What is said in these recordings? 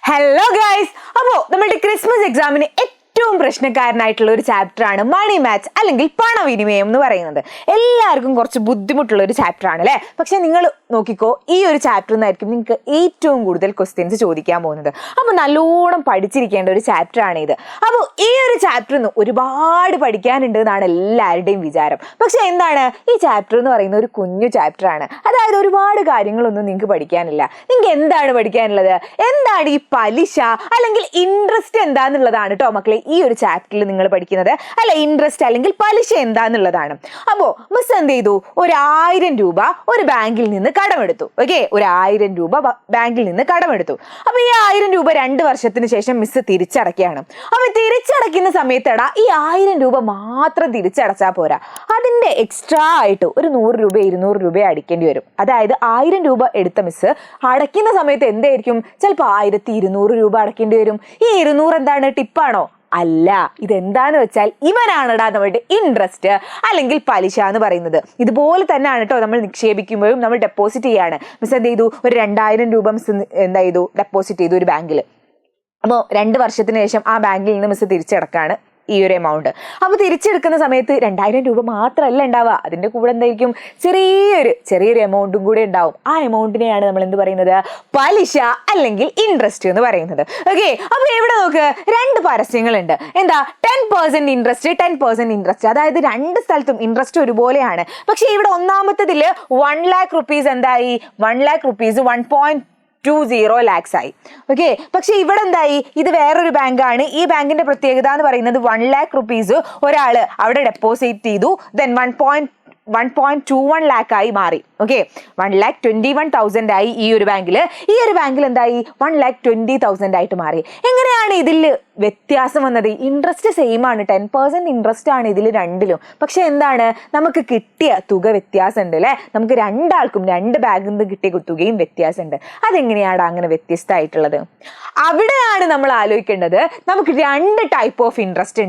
Hello guys, അപ്പോൾ നമ്മുടെ Christmas എക്സാമിന് ഏറ്റവും പ്രശ്നക്കാരനായിട്ടുള്ള ഒരു ചാപ്റ്റർ ആണ് മണി മാത്സ് അല്ലെങ്കിൽ പണവിനിമയം എന്ന് പറയുന്നത്. എല്ലാവർക്കും കുറച്ച് ബുദ്ധിമുട്ടുള്ള ഒരു ചാപ്റ്റർ ആണ് അല്ലേ? പക്ഷെ നിങ്ങൾ നോക്കിക്കോ, ഈ ഒരു ചാപ്റ്ററിൽ നിന്നായിരിക്കും നിങ്ങൾക്ക് ഏറ്റവും കൂടുതൽ ക്വസ്റ്റ്യൻസ് ചോദിക്കാൻ പോകുന്നത്. അപ്പോൾ നല്ലോണം പഠിച്ചിരിക്കേണ്ട ഒരു ചാപ്റ്റർ ആണ് ഇത്. അപ്പോൾ ഈ ഒരു ചാപ്റ്ററിൽ നിന്ന് ഒരുപാട് പഠിക്കാനുണ്ട് എന്നാണ് എല്ലാവരുടെയും വിചാരം. പക്ഷെ എന്താണ്, ഈ ചാപ്റ്റർ എന്ന് പറയുന്ന ഒരു കുഞ്ഞു ചാപ്റ്റർ ആണ്. അതായത് ഒരുപാട് കാര്യങ്ങളൊന്നും നിങ്ങൾക്ക് പഠിക്കാനില്ല. നിങ്ങൾക്ക് എന്താണ് പഠിക്കാനുള്ളത്? എന്താണ് ഈ പലിശ അല്ലെങ്കിൽ ഇൻട്രസ്റ്റ് എന്താന്നുള്ളതാണ് കേട്ടോ മക്കളെ ഈ ഒരു ചാപ്റ്ററിൽ നിങ്ങൾ പഠിക്കുന്നത്. അല്ല, ഇൻട്രസ്റ്റ് അല്ലെങ്കിൽ പലിശ എന്താന്നുള്ളതാണ്. അപ്പോൾ മിസ് എന്ത് ചെയ്തു, 1000 രൂപ ഒരു ബാങ്കിൽ നിന്ന് കടമെടുത്തു. ഓക്കെ, 1000 രൂപ ബാങ്കിൽ നിന്ന് കടമെടുത്തു. അപ്പൊ ഈ 1000 രൂപ 2 വർഷത്തിന് ശേഷം മിസ് തിരിച്ചടക്കുകയാണ്. അപ്പൊ തിരിച്ചടയ്ക്കുന്ന സമയത്തടാ ഈ 1000 രൂപ മാത്രം തിരിച്ചടച്ചാൽ പോരാ, അതിന്റെ എക്സ്ട്രാ ആയിട്ട് ഒരു 100 രൂപ 200 രൂപ അടിക്കേണ്ടി വരും. അതായത് 1000 രൂപ എടുത്ത മിസ് അടയ്ക്കുന്ന സമയത്ത് എന്തായിരിക്കും, ചിലപ്പോൾ 1200 രൂപ അടയ്ക്കേണ്ടി വരും. ഈ 200 എന്താണ്, ടിപ്പാണോ? അല്ല, ഇതെന്താന്ന് വെച്ചാൽ ഇവനാണടാ നമ്മുടെ ഇൻട്രസ്റ്റ് അല്ലെങ്കിൽ പലിശ എന്ന് പറയുന്നത്. ഇതുപോലെ തന്നെയാണ് കേട്ടോ നമ്മൾ നിക്ഷേപിക്കുമ്പോഴും നമ്മൾ ഡെപ്പോസിറ്റ് ചെയ്യാണ്. മിസ് എന്ത് ചെയ്തു, ഒരു 2000 രൂപ മിസ് എന്താ ചെയ്തു, ഡെപ്പോസിറ്റ് ചെയ്തു ഒരു ബാങ്കിൽ. അപ്പോൾ 2 വർഷത്തിന് ശേഷം ആ ബാങ്കിൽ നിന്ന് മിസ് തിരിച്ചടക്കാണ് ഈ ഒരു എമൗണ്ട്. അപ്പോൾ തിരിച്ചെടുക്കുന്ന സമയത്ത് 2000 രൂപ മാത്രമല്ല ഉണ്ടാവുക, അതിൻ്റെ കൂടെ എന്തായിരിക്കും, ചെറിയൊരു എമൗണ്ടും കൂടെ ഉണ്ടാവും. ആ എമൗണ്ടിനെയാണ് നമ്മൾ എന്ത് പറയുന്നത്, പലിശ അല്ലെങ്കിൽ ഇൻട്രസ്റ്റ് എന്ന് പറയുന്നത്. ഓക്കെ, അപ്പോൾ ഇവിടെ നോക്ക്, 2 പരസ്യങ്ങളുണ്ട്. എന്താ, 10% ഇൻട്രസ്റ്റ് 10% ഇൻട്രസ്റ്റ്. അതായത് 2 സ്ഥലത്തും ഇൻട്രസ്റ്റ് ഒരുപോലെയാണ്. പക്ഷേ ഇവിടെ ഒന്നാമത്തതിൽ 1 lakh റുപ്പീസ് എന്തായി, 1 lakh റുപ്പീസ് 1.20 lakhs ആയി. ഓക്കെ, പക്ഷെ ഇവിടെ എന്തായി, ഇത് വേറൊരു ബാങ്കാണ്. ഈ ബാങ്കിന്റെ പ്രത്യേകത എന്ന് പറയുന്നത് 1 lakh റുപ്പീസ് ഒരാള് അവിടെ ഡെപ്പോസിറ്റ് ചെയ്തു, ദെൻ 1.21 lakh ആയി മാറി. ഓക്കെ, 1,21,000 ആയി ഈ ഒരു ബാങ്കിൽ എന്തായി, 1,20,000 ആയിട്ട് മാറി. എങ്ങനെയാണ് ഇതിൽ വ്യത്യാസം വന്നത്? ഇൻട്രസ്റ്റ് സെയിം ആണ്, 10% ഇൻട്രസ്റ്റ് ആണ് ഇതിൽ രണ്ടിലും. പക്ഷെ എന്താണ്, നമുക്ക് കിട്ടിയ തുക വ്യത്യാസമുണ്ട് അല്ലേ? നമുക്ക് രണ്ടാൾക്കും 2 ബാഗിൽ നിന്ന് കിട്ടിയ തുകയും വ്യത്യാസമുണ്ട്. അതെങ്ങനെയാണ് അങ്ങനെ വ്യത്യസ്തമായിട്ടുള്ളത്? അവിടെയാണ് നമ്മൾ ആലോചിക്കേണ്ടത്. നമുക്ക് 2 ടൈപ്പ് ഓഫ് ഇൻട്രസ്റ്റ്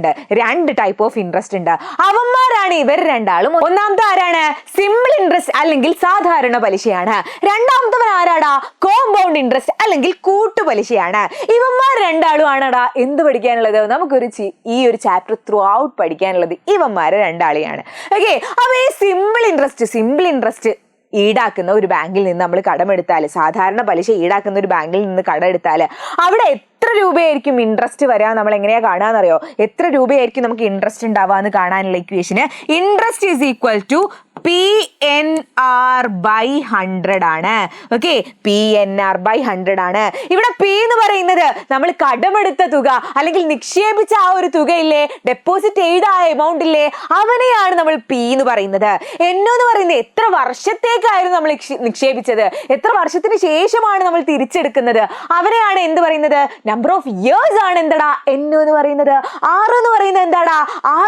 ഉണ്ട്. അവന്മാരാണ് ഇവർ രണ്ടാളും. ഒന്നാമത്തെ ആരാണ്, സിമ്പിൾ ഇൻട്രസ്റ്റ് അല്ലെങ്കിൽ സാധാരണ പലിശയാണ്. രണ്ടാമത്തവൻ ആരാടാ, കോമ്പൗണ്ട് ഇൻട്രസ്റ്റ് അല്ലെങ്കിൽ കൂട്ടുപലിശയാണ്. ഇവന്മാർ രണ്ടാളും ആണടാ എന്ത് പഠിക്കാനുള്ളത്, ഈ ഒരു ചാപ്റ്റർ ത്രൂ ഔട്ട് പഠിക്കാനുള്ളത് ഇവന്മാരെ രണ്ടാളെയാണ്. ഓക്കെ, അപ്പൊ ഈ സിമ്പിൾ ഇൻട്രസ്റ്റ് ഈടാക്കുന്ന ഒരു ബാങ്കിൽ നിന്ന് നമ്മൾ കടമെടുത്താൽ, സാധാരണ പലിശ ഈടാക്കുന്ന ഒരു ബാങ്കിൽ നിന്ന് കടമെടുത്താൽ അവിടെ എത്ര രൂപയായിരിക്കും ഇൻട്രസ്റ്റ് വരിക, നമ്മൾ എങ്ങനെയാ കാണാന്നറിയോ? എത്ര രൂപയായിരിക്കും നമുക്ക് ഇൻട്രസ്റ്റ് ഉണ്ടാവാന്ന് കാണാനുള്ള ഇക്വേഷന് interest is equal to PNR/100 ആണ്. ഓക്കെ, PNR/100 ആണ്. ഇവിടെ P എന്ന് പറയുന്നത് നമ്മൾ കടമെടുത്ത തുക അല്ലെങ്കിൽ നിക്ഷേപിച്ച ആ ഒരു തുകയില്ലേ, ഡെപ്പോസിറ്റ് ചെയ്ത ആ എമൗണ്ട് ഇല്ലേ, അവനെയാണ് നമ്മൾ P എന്ന് പറയുന്നത്. എന്ന് പറയുന്നത് എത്ര വർഷത്തേക്കായിരുന്നു നമ്മൾ നിക്ഷേപിച്ചത്, എത്ര വർഷത്തിന് ശേഷമാണ് നമ്മൾ തിരിച്ചെടുക്കുന്നത്, അവനെയാണ് എന്ത് പറയുന്നത്, നമ്പർ ഓഫ് ഇയേഴ്സ് ആണ് എന്തടാ എന്ന് പറയുന്നത്. R എന്ന് പറയുന്നത് എന്താടാ,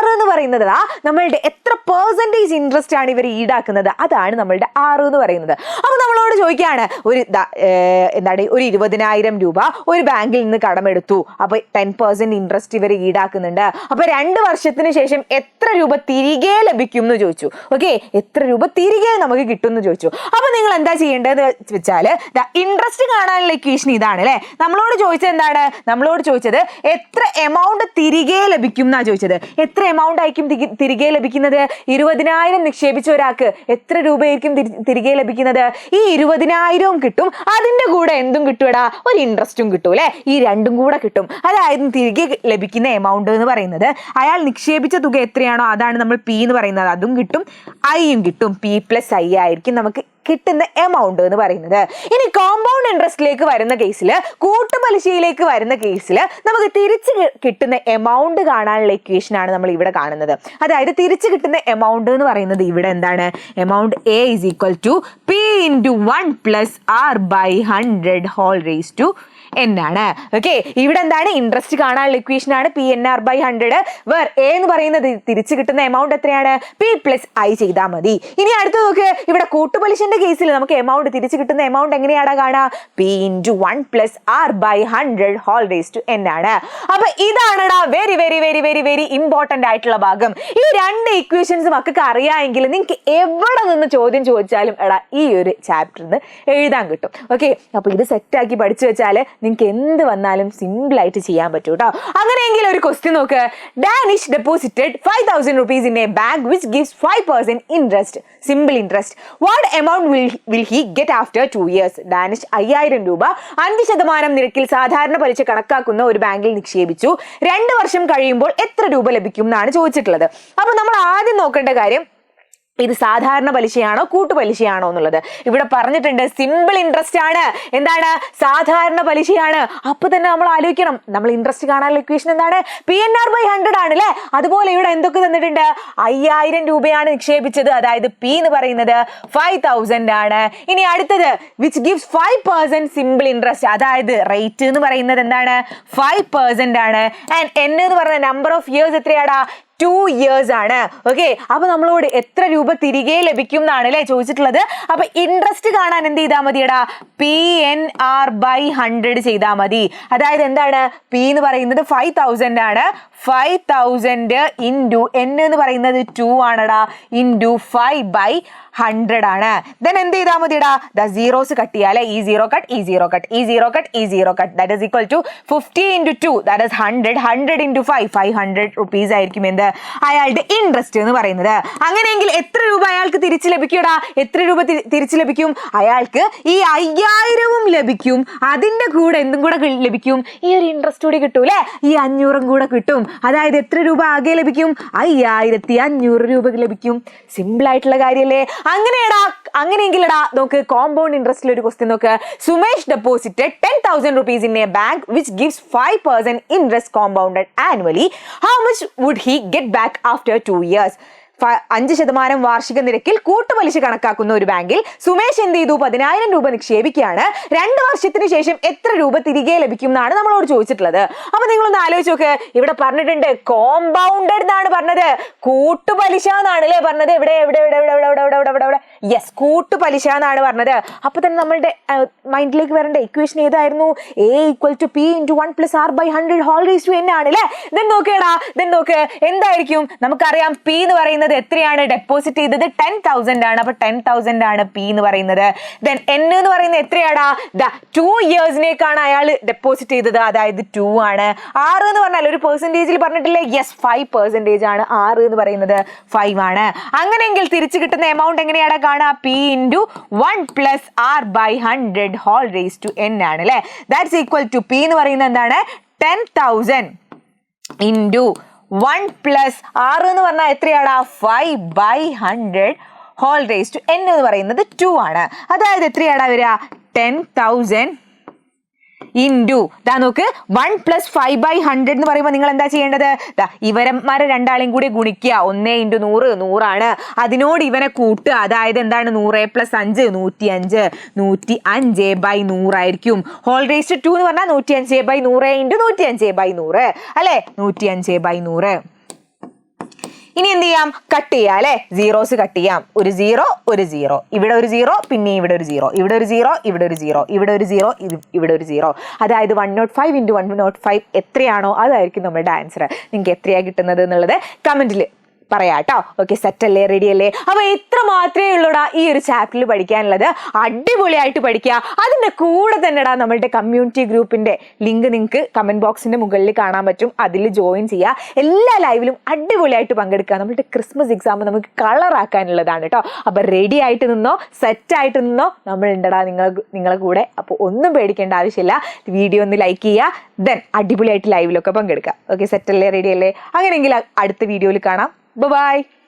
R എന്ന് പറയുന്നത് നമ്മളുടെ എത്ര പെർസെന്റേജ് ഇൻട്രസ്റ്റ് ആണ് ഇവർ ഈടാക്കുന്നത്, അതാണ് നമ്മളുടെ R എന്ന് പറയുന്നത്. അപ്പൊ നമ്മളോട് ചോദിക്കുകയാണ്, ഒരു 20,000 രൂപ ഒരു ബാങ്കിൽ നിന്ന് കടമെടുത്തു. അപ്പൊ 10% ഇൻട്രസ്റ്റ് ഇവർ ഈടാക്കുന്നുണ്ട്. അപ്പൊ 2 വർഷത്തിന് ശേഷം എത്ര രൂപ തിരികെ ലഭിക്കും എന്ന് ചോദിച്ചു. ഓക്കെ, എത്ര രൂപ തിരികെ നമുക്ക് കിട്ടും എന്ന് ചോദിച്ചു. അപ്പൊ നിങ്ങൾ എന്താ ചെയ്യേണ്ടതെന്ന് വെച്ചാൽ, ഇൻട്രസ്റ്റ് കാണാനുള്ള ഇക്വേഷൻ ഇതാണ് അല്ലെ. നമ്മളോട് ചോദിച്ചത് എത്ര എമൗണ്ട് തിരികെ ലഭിക്കും എന്നാ ചോദിച്ചത്. എത്ര എമൗണ്ട് ആയിരിക്കും തിരികെ ലഭിക്കുന്നത്? 20,000 നിക്ഷേപിച്ച ഒരാൾക്ക് എത്ര രൂപയായിരിക്കും തിരികെ ലഭിക്കുന്നത്? ഈ 20,000 കിട്ടും, അതിന്റെ കൂടെ എന്തും കിട്ടുമടാ, ഒരു ഇൻട്രസ്റ്റും കിട്ടും അല്ലെ. ഈ രണ്ടും കൂടെ കിട്ടും. അതായത് തിരികെ ലഭിക്കുന്ന എമൗണ്ട് എന്ന് പറയുന്നത് അയാൾ നിക്ഷേപിച്ച തുക എത്രയാണോ അതാണ് നമ്മൾ P എന്ന് പറയുന്നത്, അതും കിട്ടും, ഐയും കിട്ടും. P+I ആയിരിക്കും നമുക്ക് കിട്ടുന്ന എമൗണ്ട് എന്ന് പറയുന്നത്. ഇനി കോമ്പൗണ്ട് ഇൻട്രസ്റ്റിലേക്ക് വരുന്ന കേസിൽ, കൂട്ടുപലിശയിലേക്ക് വരുന്ന കേസിൽ നമുക്ക് തിരിച്ച് കിട്ടുന്ന എമൗണ്ട് കാണാനുള്ള ഇക്വേഷൻ ആണ് നമ്മൾ ഇവിടെ കാണുന്നത്. അതായത് തിരിച്ച് കിട്ടുന്ന എമൗണ്ട് എന്ന് പറയുന്നത് ഇവിടെ എന്താണ്, amount A is equal to P into 1 plus R/100 whole raised to N ആണ്. ഓക്കെ, ഇവിടെ എന്താണ്, ഇൻട്രസ്റ്റ് കാണാനുള്ള ഇക്വേഷൻ ആണ് PNR/100. വേർ A എന്ന് പറയുന്നത് തിരിച്ചു കിട്ടുന്ന എമൗണ്ട് എത്രയാണ്, P+I ചെയ്താൽ മതി. ഇനി അടുത്ത് നോക്ക്, ഇവിടെ കൂട്ടുപലിശന്റെ ഇൻട്രസ്റ്റിന്റെ കേസിൽ നമുക്ക് എമൗണ്ട് തിരിച്ചു കിട്ടുന്ന എമൗണ്ട് എങ്ങനെയാണ് കാണുക? P into 1 plus R by 100 whole raised to n ആണ്. അപ്പൊ ഇതാണടാ very very very very very important ആയിട്ടുള്ള ഭാഗം. ഈ രണ്ട് ഇക്വേഷൻസ് മക്കൾക്ക് അറിയാമെങ്കിൽ നിങ്ങൾക്ക് എവിടെ നിന്ന് ചോദ്യം ചോദിച്ചാലും എടാ ഈ ഒരു ചാപ്റ്ററിന് എഴുതാൻ കിട്ടും. ഓക്കെ, അപ്പൊ ഇത് സെറ്റാക്കി പഠിച്ചു വെച്ചാൽ നിങ്ങൾക്ക് എന്ത് വന്നാലും സിമ്പിൾ ആയിട്ട് ചെയ്യാൻ പറ്റും കേട്ടോ. അങ്ങനെയെങ്കിൽ ഒരു ക്വസ്റ്റ്യൻ നോക്ക്. Danish deposited 5,000 rupees in a bank which gives 5% interest, simple interest. What amount will he get after 2 years? Danish 5,000 രൂപ 5% നിരക്കിൽ സാധാരണ പലിശ കണക്കാക്കുന്ന ഒരു ബാങ്കിൽ നിക്ഷേപിച്ചു. 2 വർഷം കഴിയുമ്പോൾ എത്ര രൂപ ലഭിക്കും എന്നാണ് ചോദിച്ചിട്ടുള്ളത്. അപ്പൊ നമ്മൾ ആദ്യം നോക്കേണ്ട കാര്യം ഇത് സാധാരണ പലിശയാണോ കൂട്ടുപലിശയാണോ എന്നുള്ളത്. ഇവിടെ പറഞ്ഞിട്ടുണ്ട് സിമ്പിൾ ഇൻട്രസ്റ്റ് ആണ്. എന്താണ്? സാധാരണ പലിശയാണ്. അപ്പൊ തന്നെ നമ്മൾ ആലോചിക്കണം, നമ്മൾ ഇൻട്രസ്റ്റ് കാണാനുള്ള ഇക്വേഷൻ എന്താണ്? PNR by 100 ആണ് അല്ലെ. അതുപോലെ ഇവിടെ എന്തൊക്കെ തന്നിട്ടുണ്ട്? 5,000 രൂപയാണ് നിക്ഷേപിച്ചത്, അതായത് P എന്ന് പറയുന്നത് 5,000 ആണ്. ഇനി അടുത്തത് വിച്ച് ഗിവ്സ് 5% സിമ്പിൾ ഇൻട്രസ്റ്റ്, അതായത് റേറ്റ് എന്ന് പറയുന്നത് എന്താണ്? 5% ആണ്. ആൻഡ് N എന്ന് പറഞ്ഞ നമ്പർ ഓഫ് ഇയേഴ്സ് എത്രയാടാ? 2 years ആണ്. ഓക്കെ, അപ്പൊ നമ്മളോട് എത്ര രൂപ തിരികെ ലഭിക്കും എന്നാണ് അല്ലെ ചോദിച്ചിട്ടുള്ളത്. അപ്പൊ ഇൻട്രസ്റ്റ് കാണാൻ എന്ത് ചെയ്താൽ മതിയടാ? PNR by 100 ചെയ്താൽ മതി. അതായത് എന്താണ്? P എന്ന് പറയുന്നത് 5,000 ആണ്. 5,000 ഇൻറ്റു N എന്ന് പറയുന്നത് 2 ആണടാ, ഇൻറ്റു 5/100 ആണ്. ദെൻ എന്ത് ചെയ്താൽ മതിയടാ? സീറോസ് കട്ട് ചെയ്യാം അല്ലെ. ഈ സീറോ കട്ട്, ഈ സീറോ കട്ട്, ഈ സീറോ കട്ട്, ഈ zero cut, that is equal to 50 into 2 that is 100. 100 into 5 500 rupees ആയിരിക്കും എന്ത് അയാളുടെ ഇൻട്രസ്റ്റ് എന്ന് പറയുന്നത്. അങ്ങനെയെങ്കിൽ എത്ര രൂപ അയാൾക്ക് തിരിച്ചു ലഭിക്കൂടാ? എത്ര രൂപ തിരിച്ചു ലഭിക്കും? അയാൾക്ക് ഈ 5,000 ലഭിക്കും, അതിന്റെ കൂടെ എന്തും കൂടെ ലഭിക്കും? ഈ ഒരു ഇൻട്രസ്റ്റ് കൂടി കിട്ടും അല്ലെ. ഈ 500 കൂടെ കിട്ടും. അതായത് എത്ര രൂപ ആകെ ലഭിക്കും? 5,500 രൂപ ലഭിക്കും. സിമ്പിൾ ആയിട്ടുള്ള കാര്യല്ലേ. അങ്ങനെയെങ്കിലടാ നോക്ക്, കോമ്പൗണ്ട് ഇൻട്രസ്റ്റിൽ ഒരു ക്വസ്റ്റ്യൻ നോക്ക്. Sumesh deposited 10,000 rupees in a bank which gives 5% interest compounded annually. How much would he get back after 2 years? 5% വാർഷിക നിരക്കിൽ കൂട്ടുപലിശ കണക്കാക്കുന്ന ഒരു ബാങ്കിൽ സുമേഷ് എന്ത് ചെയ്തു? 10,000 രൂപ നിക്ഷേപിക്കുകയാണ്. 2 വർഷത്തിന് ശേഷം എത്ര രൂപ തിരികെ ലഭിക്കും എന്നാണ് നമ്മളോട് ചോദിച്ചിട്ടുള്ളത്. അപ്പൊ നിങ്ങളൊന്ന് ആലോചിച്ച് നോക്ക്. ഇവിടെ പറഞ്ഞിട്ടുണ്ട് കോമ്പൗണ്ടഡ് എന്നാണ് പറഞ്ഞത്, കൂട്ടുപലിശ എന്നാണ് അല്ലേ പറഞ്ഞത്. ഇവിടെ യെസ്, കൂട്ടുപലിശ എന്നാണ് പറഞ്ഞത്. അപ്പൊ തന്നെ നമ്മളുടെ മൈൻഡിലേക്ക് വരേണ്ട ഇക്വേഷൻ ഏതായിരുന്നു? A = P into 1 plus R by 100 whole raised to n ആണ് അല്ലേ. ദെൻ നോക്ക് എന്തായിരിക്കും? നമുക്കറിയാം P എന്ന് പറയുന്നത് എത്രയാണ്? ഡെപ്പോസിറ്റ് ചെയ്തത് 10,000 ആണ്. അപ്പൊ 10,000 ആണ് P എന്ന് പറയുന്നത്. ദെൻ N എന്ന് പറയുന്നത് എത്രയാടാ? 2 ഇയേഴ്സിനേക്കാണ് അയാൾ ഡെപ്പോസിറ്റ് ചെയ്തത്, അതായത് 2 ആണ്. R എന്ന് പറഞ്ഞാൽ ഒരു പെർസെന്റേജിൽ പറഞ്ഞിട്ടില്ലേ? യെസ്, 5% ആണ്. R എന്ന് പറയുന്നത് 5 ആണ്. അങ്ങനെയെങ്കിൽ തിരിച്ചു കിട്ടുന്ന എമൗണ്ട് എങ്ങനെയാണ് കാണുക? P into 1 plus R by 100 whole raised to n ആണ് അല്ലെ. ദാറ്റ്സ് ഈക്വൽ ടു P എന്ന് പറയുന്നത് എന്താണ്? 10,000 into 1 plus R എന്ന് പറഞ്ഞാൽ എത്രയാടാ? 5/100 whole raised to n എന്ന് പറയുന്നത് 2 ആണ്. അതായത് എത്രയാടാ വരിക? 10,000 ഇൻറ്റു നോക്ക് 1 plus 5/100 എന്ന് പറയുമ്പോൾ നിങ്ങൾ എന്താ ചെയ്യേണ്ടത്? ഇവരന്മാരെ രണ്ടാളെയും കൂടി ഗുണിക്കുക. 1 into 100 100 ആണ്. അതിനോട് ഇവനെ കൂട്ടുക. അതായത് എന്താണ്? 100 + 5 105. 105/100 ആയിരിക്കും. ഹോൾ റേസ്റ്റ് 2 എന്ന് പറഞ്ഞാൽ 105/100 ഇൻറ്റു 105/100 അല്ലെ. 105/100. ഇനി എന്ത് ചെയ്യാം? കട്ട് ചെയ്യാം അല്ലെ. സീറോസ് കട്ട് ചെയ്യാം. ഒരു 0 ഒരു 0, ഇവിടെ ഒരു 0, പിന്നെ ഇവിടെ ഒരു 0, ഇവിടെ ഒരു 0, ഇവിടെ ഒരു 0, ഇവിടെ ഒരു 0, ഇവിടെ ഒരു 0. അതായത് 105 into 105 എത്രയാണോ അതായിരിക്കും നമ്മുടെ ആൻസർ. നിങ്ങൾക്ക് എത്രയാണ് കിട്ടുന്നത് എന്നുള്ളത് കമന്റിൽ പറയാട്ടോ. ഓക്കെ, സെറ്റ് അല്ലേ? റെഡി അല്ലേ? അപ്പൊ ഇത്ര മാത്രമേ ഉള്ളൂടാ ഈ ഒരു ചാപ്റ്ററിൽ പഠിക്കാനുള്ളത്. അടിപൊളിയായിട്ട് പഠിക്കുക. അതിന്റെ കൂടെ തന്നെടാ നമ്മളുടെ കമ്മ്യൂണിറ്റി ഗ്രൂപ്പിന്റെ ലിങ്ക് നിങ്ങൾക്ക് കമന്റ് ബോക്സിന്റെ മുകളിൽ കാണാൻ പറ്റും. അതിൽ ജോയിൻ ചെയ്യുക. എല്ലാ ലൈവിലും അടിപൊളിയായിട്ട് പങ്കെടുക്കുക. നമ്മളുടെ ക്രിസ്മസ് എക്സാം നമുക്ക് കളറാക്കാനുള്ളതാണ് കേട്ടോ. അപ്പൊ റെഡി ആയിട്ട് നിന്നോ, സെറ്റ് ആയിട്ട് നിന്നോ, നമ്മൾ ഉണ്ടടാ നിങ്ങളെ കൂടെ. അപ്പോൾ ഒന്നും പേടിക്കേണ്ട ആവശ്യമില്ല. വീഡിയോ ഒന്ന് ലൈക്ക് ചെയ്യുക, ദെൻ അടിപൊളിയായിട്ട് ലൈവിലൊക്കെ പങ്കെടുക്കുക. ഓക്കെ, സെറ്റ് അല്ലേ? റെഡി അല്ലേ? അങ്ങനെയെങ്കിൽ അടുത്ത വീഡിയോയിൽ കാണാം. Bye-bye.